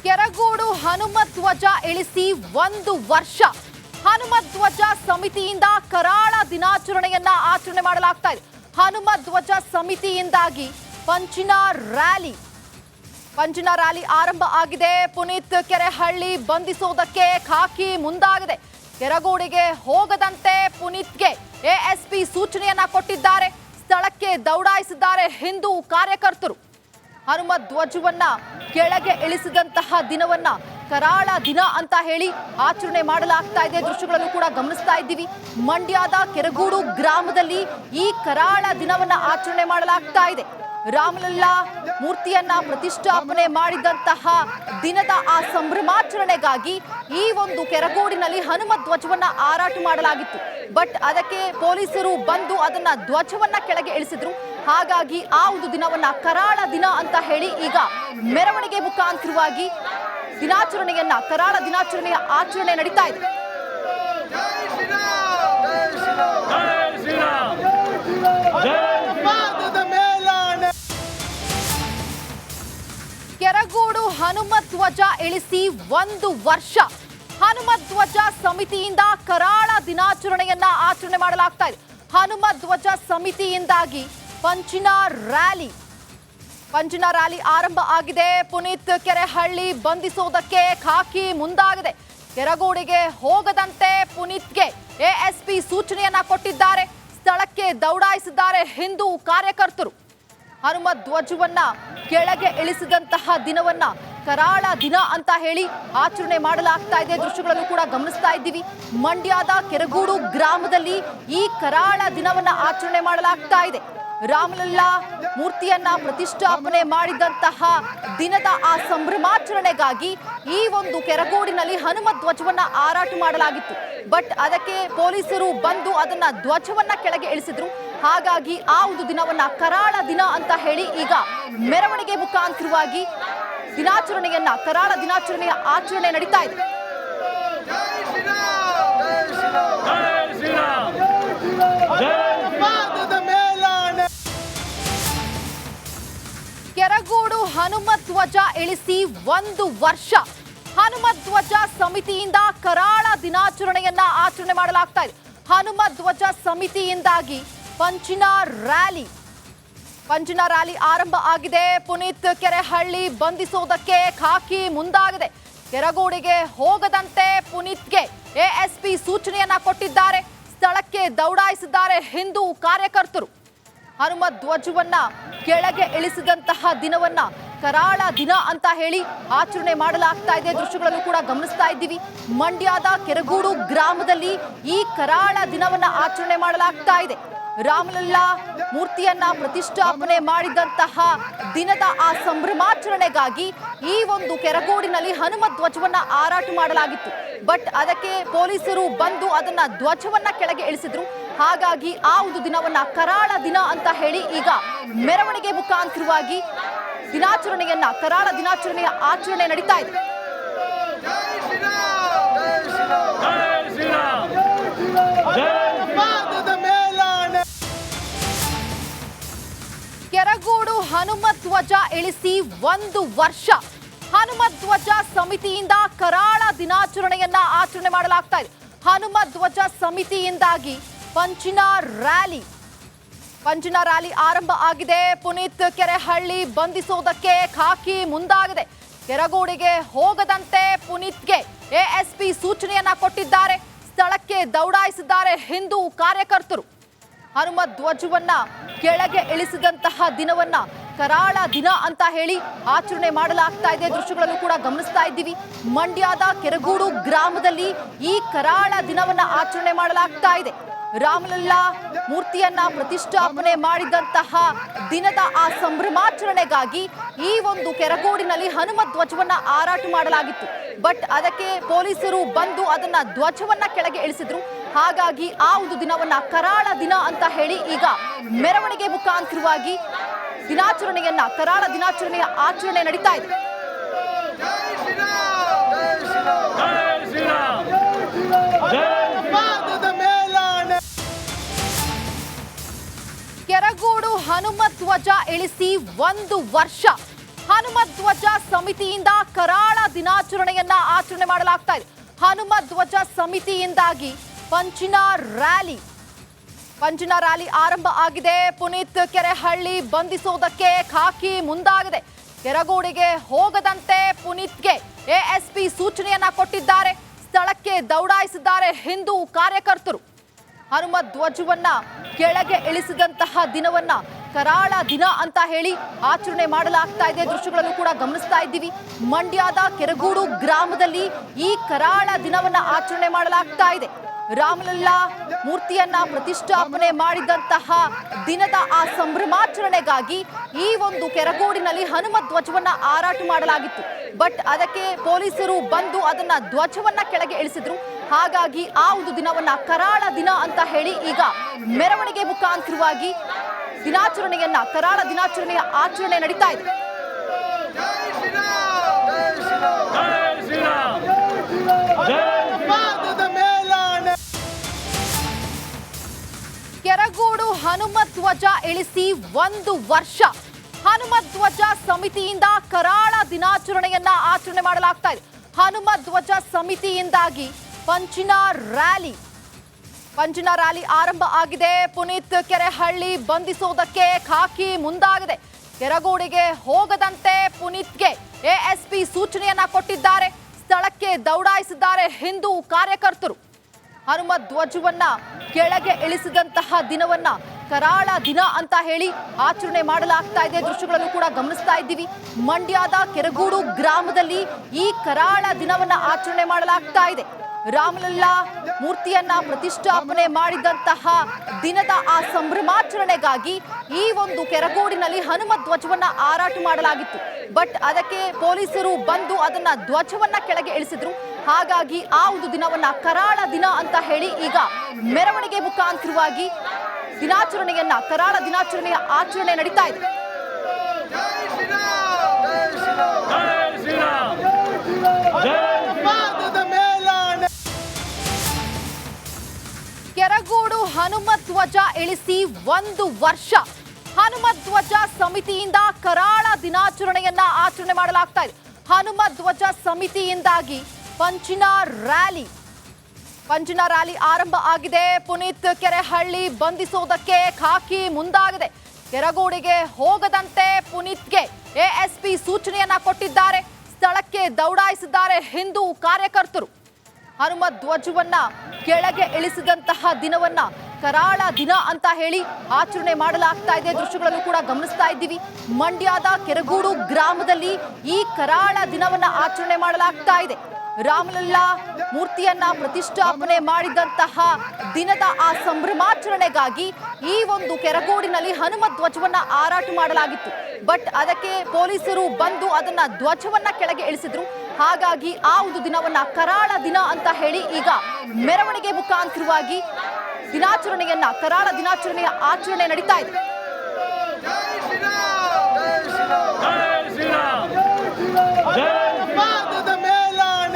ಕೆರಗೋಡು ಹನುಮಧ್ವಜ ಇಳಿಸಿ 1 ವರ್ಷ. ಹನುಮಧ್ವಜ ಸಮಿತಿಯಿಂದ ಕರಾಳ ದಿನಾಚರಣೆಯನ್ನ ಆಚರಣೆ ಮಾಡಲಾಗ್ತಾ ಇದೆ. ಹನುಮಧ್ವಜ ಸಮಿತಿಯಿಂದಾಗಿ ಪಂಚಿನ ರ್ಯಾಲಿ ಆರಂಭ ಆಗಿದೆ. ಪುನೀತ್ ಕೆರೆಹಳ್ಳಿ ಬಂಧಿಸೋದಕ್ಕೆ ಖಾಕಿ ಮುಂದಾಗಿದೆ. ಕೆರಗೋಡಿಗೆ ಹೋಗದಂತೆ ಪುನೀತ್ಗೆ ಎಎಸ್ಪಿ ಸೂಚನೆಯನ್ನ ಕೊಟ್ಟಿದ್ದಾರೆ. ಸ್ಥಳಕ್ಕೆ ದೌಡಾಯಿಸಿದ್ದಾರೆ ಹಿಂದೂ ಕಾರ್ಯಕರ್ತರು. ಹನುಮಧ್ವಜವನ್ನ ಕೆಳಗೆ ಇಳಿಸಿದಂತಹ ದಿನವನ್ನ ಕರಾಳ ದಿನ ಅಂತ ಹೇಳಿ ಆಚರಣೆ ಮಾಡಲಾಗ್ತಾ ಇದೆ. ದೃಶ್ಯಗಳನ್ನು ಕೂಡ ಗಮನಿಸ್ತಾ ಇದ್ದೀವಿ. ಮಂಡ್ಯದ ಕೆರಗೋಡು ಗ್ರಾಮದಲ್ಲಿ ಈ ಕರಾಳ ದಿನವನ್ನ ಆಚರಣೆ ಮಾಡಲಾಗ್ತಾ ಇದೆ. ರಾಮಲಲ್ಲಾ ಮೂರ್ತಿಯನ್ನ ಪ್ರತಿಷ್ಠಾಪನೆ ಮಾಡಿದಂತಹ ದಿನದ ಆ ಸಂಭ್ರಮಾಚರಣೆಗಾಗಿ ಈ ಒಂದು ಕೆರಗೋಡಿನಲ್ಲಿ ಹನುಮಧ್ವಜವನ್ನ ಹಾರಾಟ ಮಾಡಲಾಗಿತ್ತು. ಬಟ್ ಅದಕ್ಕೆ ಪೊಲೀಸರು ಬಂದು ಅದನ್ನ ಧ್ವಜವನ್ನ ಕೆಳಗೆ ಇಳಿಸಿದ್ರು. ಹಾಗಾಗಿ ಆ ಒಂದು ದಿನವನ್ನ ಕರಾಳ ದಿನ ಅಂತ ಹೇಳಿ ಈಗ ಮೆರವಣಿಗೆ ಮುಖಾಂತರವಾಗಿ ಕರಾಳ ದಿನಾಚರಣೆಯ ಆಚರಣೆ ನಡೀತಾ ಇದೆ. ಕೆರಗೋಡು ಹನುಮಧ್ವಜ ಇಳಿಸಿ 1 ವರ್ಷ. ಹನುಮಧ್ವಜ ಸಮಿತಿಯಿಂದ ಕರಾಳ ದಿನಾಚರಣೆಯನ್ನ ಆಚರಣೆ ಮಾಡಲಾಗ್ತಾ ಇದೆ. ಹನುಮಧ್ವಜ ಸಮಿತಿಯಿಂದಾಗಿ ಪಂಚಿನ ರ್ಯಾಲಿ ಆರಂಭ ಆಗಿದೆ. ಪುನೀತ್ ಕೆರೆಹಳ್ಳಿ ಬಂಧಿಸೋದಕ್ಕೆ ಖಾಕಿ ಮುಂದಾಗಿದೆ. ಕೆರಗೋಡಿಗೆ ಹೋಗದಂತೆ ಪುನೀತ್ಗೆ ಎಎಸ್ಪಿ ಸೂಚನೆಯನ್ನ ಕೊಟ್ಟಿದ್ದಾರೆ. ಸ್ಥಳಕ್ಕೆ ದೌಡಾಯಿಸಿದ್ದಾರೆ ಹಿಂದೂ ಕಾರ್ಯಕರ್ತರು. ಹನುಮಧ್ವಜವನ್ನ ಕೆಳಗೆ ಇಳಿಸಿದಂತಹ ದಿನವನ್ನ ಕರಾಳ ದಿನ ಅಂತ ಹೇಳಿ ಆಚರಣೆ ಮಾಡಲಾಗ್ತಾ ಇದೆ. ದೃಶ್ಯಗಳನ್ನು ಕೂಡ ಗಮನಿಸ್ತಾ ಇದ್ದೀವಿ. ಮಂಡ್ಯದ ಕೆರಗೋಡು ಗ್ರಾಮದಲ್ಲಿ ಈ ಕರಾಳ ದಿನವನ್ನ ಆಚರಣೆ ಮಾಡಲಾಗ್ತಾ ಇದೆ. ರಾಮಲಲ್ಲಾ ಮೂರ್ತಿಯನ್ನ ಪ್ರತಿಷ್ಠಾಪನೆ ಮಾಡಿದಂತಹ ದಿನದ ಆ ಸಂಭ್ರಮಾಚರಣೆಗಾಗಿ ಈ ಒಂದು ಕೆರಗೋಡಿನಲ್ಲಿ ಹನುಮಧ್ವಜವನ್ನ ಹಾರಾಟ ಮಾಡಲಾಗಿತ್ತು. ಬಟ್ ಅದಕ್ಕೆ ಪೊಲೀಸರು ಬಂದು ಅದನ್ನ ಧ್ವಜವನ್ನ ಕೆಳಗೆ ಇಳಿಸಿದ್ರು. ಹಾಗಾಗಿ ಆ ಒಂದು ದಿನವನ್ನ ಕರಾಳ ದಿನ ಅಂತ ಹೇಳಿ ಈಗ ಮೆರವಣಿಗೆ ಮುಖಾಂತರವಾಗಿ ಕರಾಳ ದಿನಾಚರಣೆಯ ಆಚರಣೆ ನಡೀತಾ ಇದೆ. ಕೆರಗೋಡು ಹನುಮಧ್ವಜ ಇಳಿಸಿ 1 ವರ್ಷ. ಹನುಮಧ್ವಜ ಸಮಿತಿಯಿಂದ ಕರಾಳ ದಿನಾಚರಣೆಯನ್ನ ಆಚರಣೆ ಮಾಡಲಾಗ್ತಾ ಇದೆ. ಹನುಮಧ್ವಜ ಸಮಿತಿಯಿಂದಾಗಿ ಪಂಚಿನ ರ್ಯಾಲಿ ಆರಂಭ ಆಗಿದೆ. ಪುನೀತ್ ಕೆರೆಹಳ್ಳಿ ಬಂಧಿಸೋದಕ್ಕೆ ಖಾಕಿ ಮುಂದಾಗಿದೆ. ಕೆರಗೋಡಿಗೆ ಹೋಗದಂತೆ ಪುನೀತ್ಗೆ ಎಎಸ್ಪಿ ಸೂಚನೆಯನ್ನ ಕೊಟ್ಟಿದ್ದಾರೆ. ಸ್ಥಳಕ್ಕೆ ದೌಡಾಯಿಸಿದ್ದಾರೆ ಹಿಂದೂ ಕಾರ್ಯಕರ್ತರು. ಹನುಮಧ್ವಜವನ್ನ ಕೆಳಗೆ ಇಳಿಸಿದಂತಹ ದಿನವನ್ನ ಕರಾಳ ದಿನ ಅಂತ ಹೇಳಿ ಆಚರಣೆ ಮಾಡಲಾಗ್ತಾ ಇದೆ. ದೃಶ್ಯಗಳನ್ನು ಕೂಡ ಗಮನಿಸ್ತಾ ಇದ್ದೀವಿ. ಮಂಡ್ಯದ ಕೆರಗೋಡು ಗ್ರಾಮದಲ್ಲಿ ಈ ಕರಾಳ ದಿನವನ್ನ ಆಚರಣೆ ಮಾಡಲಾಗ್ತಾ ಇದೆ. ರಾಮಲಲ್ಲಾ ಮೂರ್ತಿಯನ್ನ ಪ್ರತಿಷ್ಠಾಪನೆ ಮಾಡಿದಂತಹ ದಿನದ ಆ ಸಂಭ್ರಮಾಚರಣೆಗಾಗಿ ಈ ಒಂದು ಕೆರಗೋಡಿನಲ್ಲಿ ಹನುಮಧ್ವಜವನ್ನ ಹಾರಾಟ ಮಾಡಲಾಗಿತ್ತು. ಬಟ್ ಅದಕ್ಕೆ ಪೊಲೀಸರು ಬಂದು ಅದನ್ನ ಧ್ವಜವನ್ನ ಕೆಳಗೆ ಇಳಿಸಿದ್ರು. ಹಾಗಾಗಿ ಆ ಒಂದು ದಿನವನ್ನ ಕರಾಳ ದಿನ ಅಂತ ಹೇಳಿ ಈಗ ಮೆರವಣಿಗೆ ಮುಖಾಂತರವಾಗಿ ಕರಾಳ ದಿನಾಚರಣೆಯ ಆಚರಣೆ ನಡೀತಾ ಇದೆ. ಕೆರಗೋಡು ಹನುಮಧ್ವಜ ಇಳಿಸಿ 1 ವರ್ಷ. ಹನುಮಧ್ವಜ ಸಮಿತಿಯಿಂದ ಕರಾಳ ದಿನಾಚರಣೆಯನ್ನ ಆಚರಣೆ ಮಾಡಲಾಗ್ತಾ ಇದೆ. ಹನುಮಧ್ವಜ ಸಮಿತಿಯಿಂದಾಗಿ ಪಂಚಿನ ರ್ಯಾಲಿ ಆರಂಭ ಆಗಿದೆ. ಪುನೀತ್ ಕೆರೆಹಳ್ಳಿ ಬಂಧಿಸೋದಕ್ಕೆ ಖಾಕಿ ಮುಂದಾಗಿದೆ. ಕೆರಗೋಡಿಗೆ ಹೋಗದಂತೆ ಪುನೀತ್ಗೆ ಎಎಸ್ಪಿ ಸೂಚನೆಯನ್ನ ಕೊಟ್ಟಿದ್ದಾರೆ. ಸ್ಥಳಕ್ಕೆ ದೌಡಾಯಿಸಿದ್ದಾರೆ ಹಿಂದೂ ಕಾರ್ಯಕರ್ತರು. ಹನುಮಧ್ವಜವನ್ನ ಕೆಳಗೆ ಇಳಿಸಿದಂತಹ ದಿನವನ್ನ ಕರಾಳ ದಿನ ಅಂತ ಹೇಳಿ ಆಚರಣೆ ಮಾಡಲಾಗ್ತಾ ಇದೆ. ದೃಶ್ಯಗಳನ್ನು ಕೂಡ ಗಮನಿಸ್ತಾ ಇದ್ದೀವಿ. ಮಂಡ್ಯದ ಕೆರಗೋಡು ಗ್ರಾಮದಲ್ಲಿ ಈ ಕರಾಳ ದಿನವನ್ನ ಆಚರಣೆ ಮಾಡಲಾಗ್ತಾ ಇದೆ. ರಾಮಲಲ್ಲಾ ಮೂರ್ತಿಯನ್ನ ಪ್ರತಿಷ್ಠಾಪನೆ ಮಾಡಿದಂತಹ ದಿನದ ಆ ಸಂಭ್ರಮಾಚರಣೆಗಾಗಿ ಈ ಒಂದು ಕೆರಗೋಡಿನಲ್ಲಿ ಹನುಮಧ್ವಜವನ್ನ ಹಾರಾಟ ಮಾಡಲಾಗಿತ್ತು. ಬಟ್ ಅದಕ್ಕೆ ಪೊಲೀಸರು ಬಂದು ಅದನ್ನ ಧ್ವಜವನ್ನ ಕೆಳಗೆ ಇಳಿಸಿದ್ರು. ಹಾಗಾಗಿ ಆ ಒಂದು ದಿನವನ್ನ ಕರಾಳ ದಿನ ಅಂತ ಹೇಳಿ ಈಗ ಮೆರವಣಿಗೆ ಮುಖಾಂತರವಾಗಿ ಕರಾಳ ದಿನಾಚರಣೆಯ ಆಚರಣೆ ನಡೀತಾ ಇದೆ. ಕೆರಗೋಡು ಹನುಮಧ್ವಜ ಇಳಿಸಿ 1 ವರ್ಷ. ಹನುಮತ್ ಧ್ವಜ ಸಮಿತಿಯಿಂದ ಕರಾಳ ದಿನಾಚರಣೆಯನ್ನ ಆಚರಣೆ ಮಾಡಲಾಗ್ತಾ ಇದೆ. ಹನುಮತ್ ಧ್ವಜ ಸಮಿತಿಯಿಂದಾಗಿ ಪಂಚಿನ ರ್ಯಾಲಿ ಆರಂಭ ಆಗಿದೆ. ಪುನೀತ್ ಕೆರೆಹಳ್ಳಿ ಬಂಧಿಸೋದಕ್ಕೆ ಖಾಕಿ ಮುಂದಾಗಿದೆ. ಕೆರಗೋಡಿಗೆ ಹೋಗದಂತೆ ಪುನೀತ್ಗೆ ಎಎಸ್ಪಿ ಸೂಚನೆಯನ್ನ ಕೊಟ್ಟಿದ್ದಾರೆ. ಸ್ಥಳಕ್ಕೆ ದೌಡಾಯಿಸಿದ್ದಾರೆ ಹಿಂದೂ ಕಾರ್ಯಕರ್ತರು. ಹನುಮತ್ ಧ್ವಜವನ್ನ ಕೆಳಗೆ ಇಳಿಸಿದಂತಹ ದಿನವನ್ನ ಕರಾಳ ದಿನ ಅಂತ ಹೇಳಿ ಆಚರಣೆ ಮಾಡಲಾಗ್ತಾ ಇದೆ. ದೃಶ್ಯಗಳನ್ನು ಕೂಡ ಗಮನಿಸ್ತಾ ಇದ್ದೀವಿ. ಮಂಡ್ಯದ ಕೆರಗೋಡು ಗ್ರಾಮದಲ್ಲಿ ಈ ಕರಾಳ ದಿನವನ್ನ ಆಚರಣೆ ಮಾಡಲಾಗ್ತಾ ಇದೆ. ರಾಮಲಲ್ಲಾ ಮೂರ್ತಿಯನ್ನ ಪ್ರತಿಷ್ಠಾಪನೆ ಮಾಡಿದಂತಹ ದಿನದ ಆ ಸಂಭ್ರಮಾಚರಣೆಗಾಗಿ ಈ ಒಂದು ಕೆರಗೋಡಿನಲ್ಲಿ ಹನುಮತ್ ಧ್ವಜವನ್ನ ಹಾರಾಟ ಮಾಡಲಾಗಿತ್ತು. ಬಟ್ ಅದಕ್ಕೆ ಪೊಲೀಸರು ಬಂದು ಅದನ್ನ ಧ್ವಜವನ್ನ ಕೆಳಗೆ ಇಳಿಸಿದ್ರು. ಹಾಗಾಗಿ ಆ ಒಂದು ದಿನವನ್ನ ಕರಾಳ ದಿನ ಅಂತ ಹೇಳಿ ಈಗ ಮೆರವಣಿಗೆ ಮುಖಾಂತರವಾಗಿ ಕರಾಳ ದಿನಾಚರಣೆಯ ಆಚರಣೆ ನಡೀತಾ ಇದೆ. ಕೆರಗೋಡು ಹನುಮತ್ ಧ್ವಜ ಇಳಿಸಿ 1 ವರ್ಷ. ಹನುಮತ್ ಧ್ವಜ ಸಮಿತಿಯಿಂದ ಕರಾಳ ದಿನಾಚರಣೆಯನ್ನ ಆಚರಣೆ ಮಾಡಲಾಗ್ತಾ ಇದೆ. ಹನುಮತ್ ಧ್ವಜ ಸಮಿತಿಯಿಂದಾಗಿ ಪಂಚಿನ ರ್ಯಾಲಿ ಆರಂಭ ಆಗಿದೆ. ಪುನೀತ್ ಕೆರೆಹಳ್ಳಿ ಬಂಧಿಸೋದಕ್ಕೆ ಖಾಕಿ ಮುಂದಾಗಿದೆ. ಕೆರಗೋಡಿಗೆ ಹೋಗದಂತೆ ಪುನೀತ್ಗೆ ಎಎಸ್ಪಿ ಸೂಚನೆಯನ್ನ ಕೊಟ್ಟಿದ್ದಾರೆ. ಸ್ಥಳಕ್ಕೆ ದೌಡಾಯಿಸಿದ್ದಾರೆ ಹಿಂದೂ ಕಾರ್ಯಕರ್ತರು. ಹನುಮತ್ ಧ್ವಜವನ್ನ ಕೆಳಗೆ ಇಳಿಸಿದಂತಹ ದಿನವನ್ನ ಕರಾಳ ದಿನ ಅಂತ ಹೇಳಿ ಆಚರಣೆ ಮಾಡಲಾಗ್ತಾ ಇದೆ. ದೃಶ್ಯಗಳನ್ನು ಕೂಡ ಗಮನಿಸ್ತಾ ಇದ್ದೀವಿ. ಮಂಡ್ಯದ ಕೆರಗೋಡು ಗ್ರಾಮದಲ್ಲಿ ಈ ಕರಾಳ ದಿನವನ್ನ ಆಚರಣೆ ಮಾಡಲಾಗ್ತಾ ಇದೆ. ರಾಮಲಲ್ಲಾ ಮೂರ್ತಿಯನ್ನ ಪ್ರತಿಷ್ಠಾಪನೆ ಮಾಡಿದಂತಹ ದಿನದ ಆ ಸಂಭ್ರಮಾಚರಣೆಗಾಗಿ ಈ ಒಂದು ಕೆರಗೋಡಿನಲ್ಲಿ ಹನುಮತ್ ಧ್ವಜವನ್ನ ಹಾರಾಟ ಮಾಡಲಾಗಿತ್ತು. ಬಟ್ ಅದಕ್ಕೆ ಪೊಲೀಸರು ಬಂದು ಅದನ್ನ ಧ್ವಜವನ್ನ ಕೆಳಗೆ ಇಳಿಸಿದ್ರು. ಹಾಗಾಗಿ ಆ ಒಂದು ದಿನವನ್ನ ಕರಾಳ ದಿನ ಅಂತ ಹೇಳಿ ಈಗ ಮೆರವಣಿಗೆ ಮುಖಾಂತರವಾಗಿ ಕರಾಳ ದಿನಾಚರಣೆಯ ಆಚರಣೆ ನಡೀತಾ ಇದೆ. ಕೆರಗೋಡು ಹನುಮತ್ ಧ್ವಜ ಇಳಿಸಿ 1 ವರ್ಷ. ಹನುಮತ್ ಧ್ವಜ ಸಮಿತಿಯಿಂದ ಕರಾಳ ದಿನಾಚರಣೆಯನ್ನ ಆಚರಣೆ ಮಾಡಲಾಗ್ತಾ ಇದೆ. ಹನುಮತ್ ಧ್ವಜ ಸಮಿತಿಯಿಂದಾಗಿ ಪಂಚಿನ ರ್ಯಾಲಿ ಆರಂಭ ಆಗಿದೆ. ಪುನೀತ್ ಕೆರೆಹಳ್ಳಿ ಬಂಧಿಸೋದಕ್ಕೆ ಖಾಕಿ ಮುಂದಾಗಿದೆ. ಕೆರಗೋಡಿಗೆ ಹೋಗದಂತೆ ಪುನೀತ್ಗೆ ಎಎಸ್ಪಿ ಸೂಚನೆಯನ್ನ ಕೊಟ್ಟಿದ್ದಾರೆ. ಸ್ಥಳಕ್ಕೆ ದೌಡಾಯಿಸಿದ್ದಾರೆ ಹಿಂದೂ ಕಾರ್ಯಕರ್ತರು. ಹನುಮತ್ ಧ್ವಜವನ್ನ ಕೆಳಗೆ ಇಳಿಸಿದಂತಹ ದಿನವನ್ನ ಕರಾಳ ದಿನ ಅಂತ ಹೇಳಿ ಆಚರಣೆ ಮಾಡಲಾಗ್ತಾ ಇದೆ. ದೃಶ್ಯಗಳನ್ನು ಕೂಡ ಗಮನಿಸ್ತಾ ಇದ್ದೀವಿ. ಮಂಡ್ಯದ ಕೆರಗೋಡು ಗ್ರಾಮದಲ್ಲಿ ಈ ಕರಾಳ ದಿನವನ್ನ ಆಚರಣೆ ಮಾಡಲಾಗ್ತಾ ಇದೆ. ರಾಮಲಲ್ಲಾ ಮೂರ್ತಿಯನ್ನ ಪ್ರತಿಷ್ಠಾಪನೆ ಮಾಡಿದಂತಹ ದಿನದ ಆ ಸಂಭ್ರಮಾಚರಣೆಗಾಗಿ ಈ ಒಂದು ಕೆರಗೋಡಿನಲ್ಲಿ ಹನುಮತ್ ಧ್ವಜವನ್ನ ಹಾರಾಟ ಮಾಡಲಾಗಿತ್ತು. ಬಟ್ ಅದಕ್ಕೆ ಪೊಲೀಸರು ಬಂದು ಅದನ್ನ ಧ್ವಜವನ್ನ ಕೆಳಗೆ ಇಳಿಸಿದ್ರು. ಹಾಗಾಗಿ ಆ ಒಂದು ದಿನವನ್ನ ಕರಾಳ ದಿನ ಅಂತ ಹೇಳಿ ಈಗ ಮೆರವಣಿಗೆ ಮುಖಾಂತರವಾಗಿ ಕರಾಳ ದಿನಾಚರಣೆಯ ಆಚರಣೆ ನಡೀತಾ ಇದೆ.